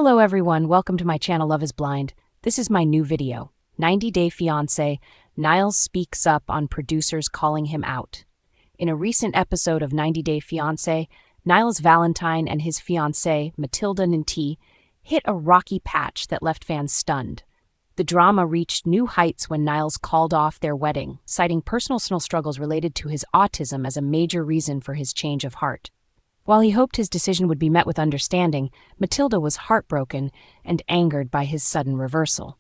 Hello everyone, welcome to my channel Love is Blind. This is my new video. 90 Day Fiance, Niles speaks up on producers calling him out. In a recent episode of 90 Day Fiance, Niles Valentine and his fiancée, Matilda Nanti, hit a rocky patch that left fans stunned. The drama reached new heights when Niles called off their wedding, citing personal struggles related to his autism as a major reason for his change of heart. While he hoped his decision would be met with understanding, Matilda was heartbroken and angered by his sudden reversal.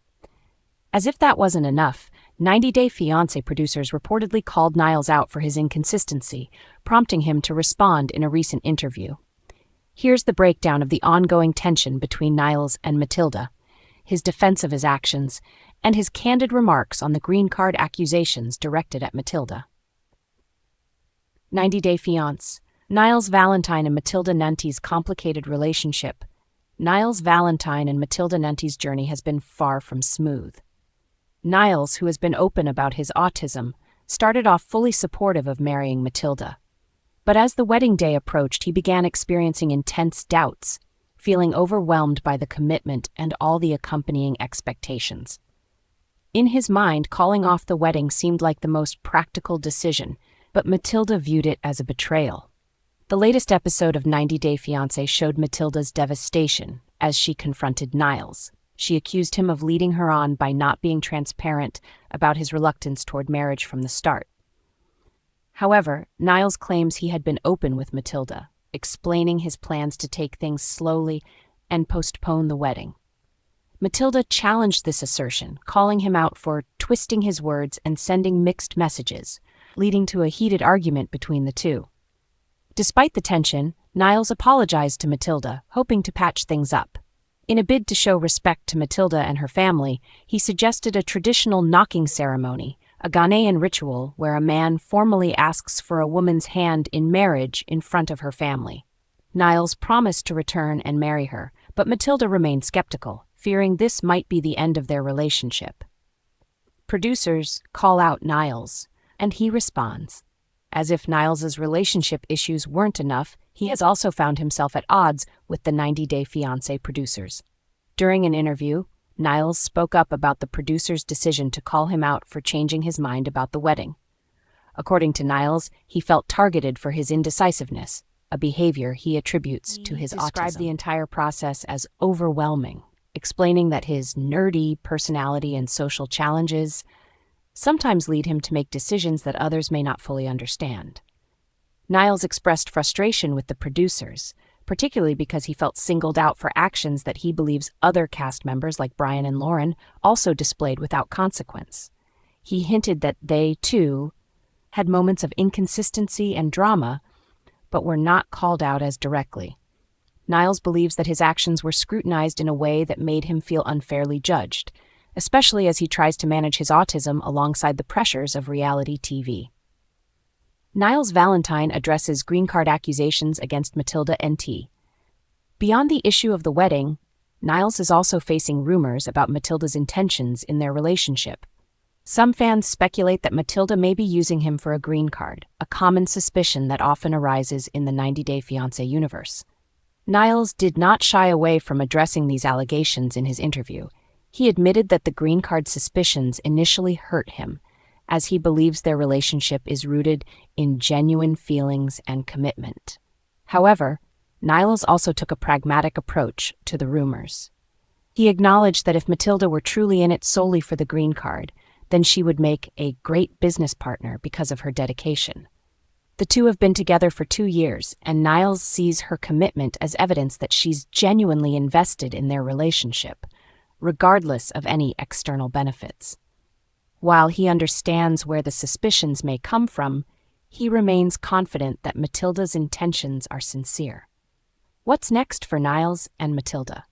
As if that wasn't enough, 90 Day Fiancé producers reportedly called Niles out for his inconsistency, prompting him to respond in a recent interview. Here's the breakdown of the ongoing tension between Niles and Matilda, his defense of his actions, and his candid remarks on the green card accusations directed at Matilda. 90 Day Fiancé. Niles Valentine and Matilda Nanti's complicated relationship. Niles Valentine and Matilda Nanti's journey has been far from smooth. Niles, who has been open about his autism, started off fully supportive of marrying Matilda. But as the wedding day approached, he began experiencing intense doubts, feeling overwhelmed by the commitment and all the accompanying expectations. In his mind, calling off the wedding seemed like the most practical decision, but Matilda viewed it as a betrayal. The latest episode of 90 Day Fiancé showed Matilda's devastation as she confronted Niles. She accused him of leading her on by not being transparent about his reluctance toward marriage from the start. However, Niles claims he had been open with Matilda, explaining his plans to take things slowly and postpone the wedding. Matilda challenged this assertion, calling him out for twisting his words and sending mixed messages, leading to a heated argument between the two. Despite the tension, Niles apologized to Matilda, hoping to patch things up. In a bid to show respect to Matilda and her family, he suggested a traditional knocking ceremony, a Ghanaian ritual where a man formally asks for a woman's hand in marriage in front of her family. Niles promised to return and marry her, but Matilda remained skeptical, fearing this might be the end of their relationship. Producers call out Niles, and he responds. As if Niles's relationship issues weren't enough, he has also found himself at odds with the 90 Day Fiancé producers. During an interview, Niles spoke up about the producers' decision to call him out for changing his mind about the wedding. According to Niles, he felt targeted for his indecisiveness, a behavior he attributes to his autism. He described the entire process as overwhelming, explaining that his nerdy personality and social challenges sometimes lead him to make decisions that others may not fully understand. Niles expressed frustration with the producers, particularly because he felt singled out for actions that he believes other cast members like Brian and Lauren also displayed without consequence. He hinted that they, too, had moments of inconsistency and drama, but were not called out as directly. Niles believes that his actions were scrutinized in a way that made him feel unfairly judged, especially as he tries to manage his autism alongside the pressures of reality TV. Niles Valentine addresses green card accusations against Matilda Nanti. Beyond the issue of the wedding, Niles is also facing rumors about Matilda's intentions in their relationship. Some fans speculate that Matilda may be using him for a green card, a common suspicion that often arises in the 90 Day Fiancé universe. Niles did not shy away from addressing these allegations in his interview. He admitted that the green card suspicions initially hurt him, as he believes their relationship is rooted in genuine feelings and commitment. However, Niles also took a pragmatic approach to the rumors. He acknowledged that if Matilda were truly in it solely for the green card, then she would make a great business partner because of her dedication. The two have been together for 2 years, and Niles sees her commitment as evidence that she's genuinely invested in their relationship, regardless of any external benefits. While he understands where the suspicions may come from, he remains confident that Matilda's intentions are sincere. What's next for Niles and Matilda?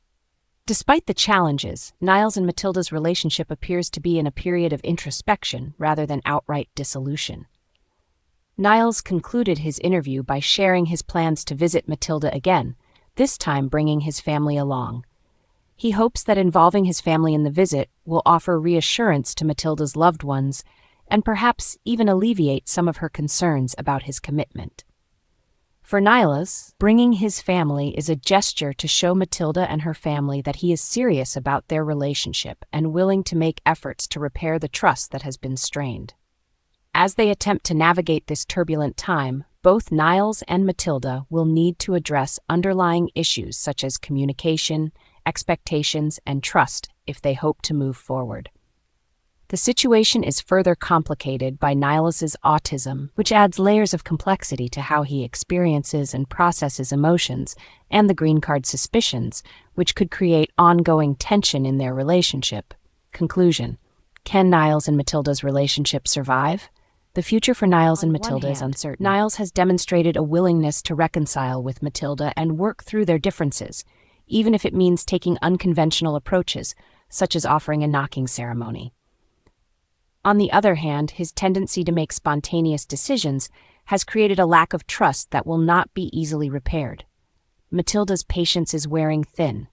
Despite the challenges, Niles and Matilda's relationship appears to be in a period of introspection rather than outright dissolution. Niles concluded his interview by sharing his plans to visit Matilda again, this time bringing his family along. He hopes that involving his family in the visit will offer reassurance to Matilda's loved ones and perhaps even alleviate some of her concerns about his commitment. For Niles, bringing his family is a gesture to show Matilda and her family that he is serious about their relationship and willing to make efforts to repair the trust that has been strained. As they attempt to navigate this turbulent time, both Niles and Matilda will need to address underlying issues such as communication, expectations, and trust if they hope to move forward. The situation is further complicated by Niles's autism, which adds layers of complexity to how he experiences and processes emotions, and the green card suspicions, which could create ongoing tension in their relationship. Conclusion: can Niles and Matilda's relationship survive? The future for Niles and Matilda is uncertain. Niles has demonstrated a willingness to reconcile with Matilda and work through their differences, even if it means taking unconventional approaches, such as offering a knocking ceremony. On the other hand, his tendency to make spontaneous decisions has created a lack of trust that will not be easily repaired. Matilda's patience is wearing thin,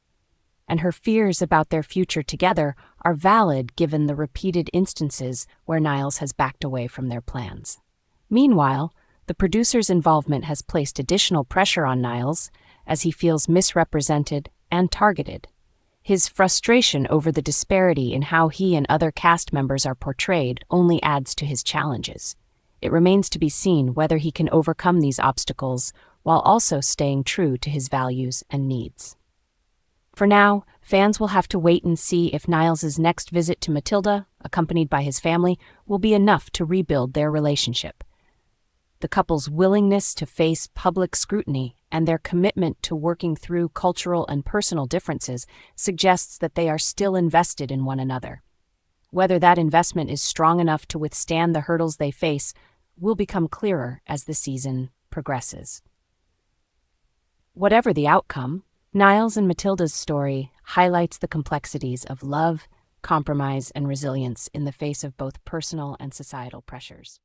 and her fears about their future together are valid given the repeated instances where Niles has backed away from their plans. Meanwhile, the producer's involvement has placed additional pressure on Niles as he feels misrepresented and targeted. His frustration over the disparity in how he and other cast members are portrayed only adds to his challenges. It remains to be seen whether he can overcome these obstacles while also staying true to his values and needs. For now, fans will have to wait and see if Niles's next visit to Matilda, accompanied by his family, will be enough to rebuild their relationship. The couple's willingness to face public scrutiny and their commitment to working through cultural and personal differences suggests that they are still invested in one another. Whether that investment is strong enough to withstand the hurdles they face will become clearer as the season progresses. Whatever the outcome, Niles and Matilda's story highlights the complexities of love, compromise, and resilience in the face of both personal and societal pressures.